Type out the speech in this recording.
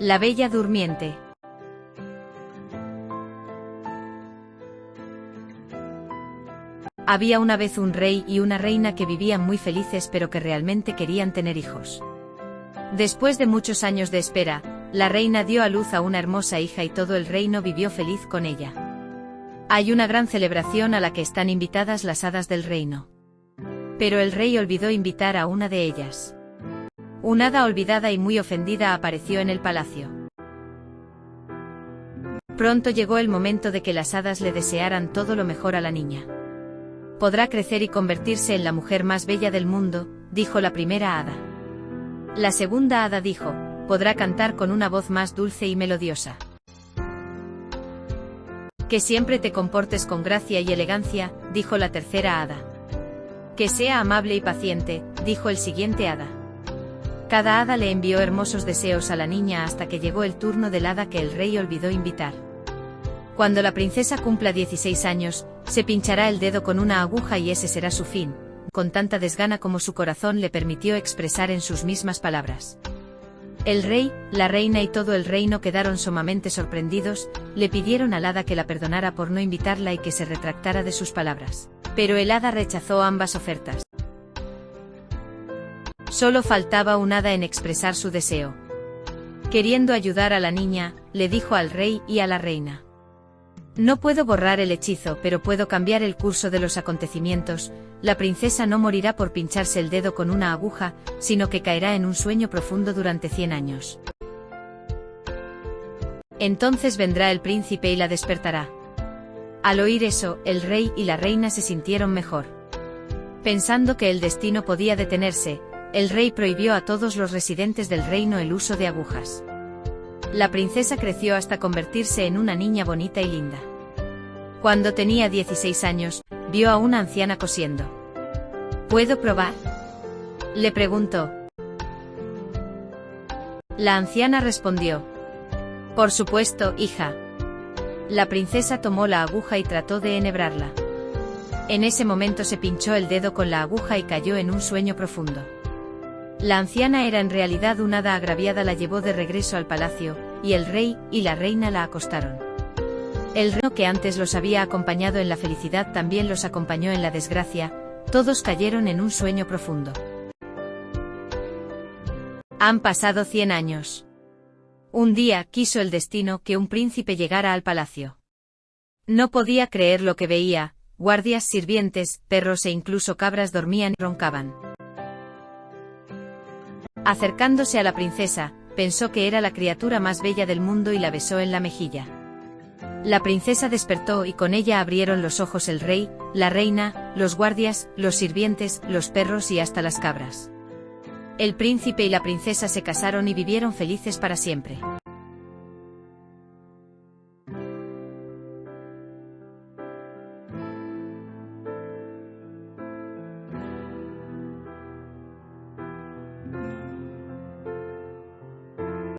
La Bella Durmiente. Había una vez un rey y una reina que vivían muy felices pero que realmente querían tener hijos. Después de muchos años de espera, la reina dio a luz a una hermosa hija y todo el reino vivió feliz con ella. Hay una gran celebración a la que están invitadas las hadas del reino. Pero el rey olvidó invitar a una de ellas. Una hada olvidada y muy ofendida apareció en el palacio. Pronto llegó el momento de que las hadas le desearan todo lo mejor a la niña. Podrá crecer y convertirse en la mujer más bella del mundo, dijo la primera hada. La segunda hada dijo, podrá cantar con una voz más dulce y melodiosa. Que siempre te comportes con gracia y elegancia, dijo la tercera hada. Que sea amable y paciente, dijo el siguiente hada. Cada hada le envió hermosos deseos a la niña hasta que llegó el turno del hada que el rey olvidó invitar. Cuando la princesa cumpla 16 años, se pinchará el dedo con una aguja y ese será su fin, con tanta desgana como su corazón le permitió expresar en sus mismas palabras. El rey, la reina y todo el reino quedaron sumamente sorprendidos, le pidieron al hada que la perdonara por no invitarla y que se retractara de sus palabras. Pero el hada rechazó ambas ofertas. Solo faltaba un hada en expresar su deseo. Queriendo ayudar a la niña, le dijo al rey y a la reina. No puedo borrar el hechizo, pero puedo cambiar el curso de los acontecimientos. La princesa no morirá por pincharse el dedo con una aguja, sino que caerá en un sueño profundo durante 100 años. Entonces vendrá el príncipe y la despertará. Al oír eso, el rey y la reina se sintieron mejor. Pensando que el destino podía detenerse, el rey prohibió a todos los residentes del reino el uso de agujas. La princesa creció hasta convertirse en una niña bonita y linda. Cuando tenía 16 años, vio a una anciana cosiendo. ¿Puedo probar?, le preguntó. La anciana respondió. Por supuesto, hija. La princesa tomó la aguja y trató de enhebrarla. En ese momento se pinchó el dedo con la aguja y cayó en un sueño profundo. La anciana era en realidad una hada agraviada, la llevó de regreso al palacio, y el rey y la reina la acostaron. El rey que antes los había acompañado en la felicidad también los acompañó en la desgracia, todos cayeron en un sueño profundo. Han pasado 100 años. Un día quiso el destino que un príncipe llegara al palacio. No podía creer lo que veía, guardias, sirvientes, perros e incluso cabras dormían y roncaban. Acercándose a la princesa, pensó que era la criatura más bella del mundo y la besó en la mejilla. La princesa despertó y con ella abrieron los ojos el rey, la reina, los guardias, los sirvientes, los perros y hasta las cabras. El príncipe y la princesa se casaron y vivieron felices para siempre.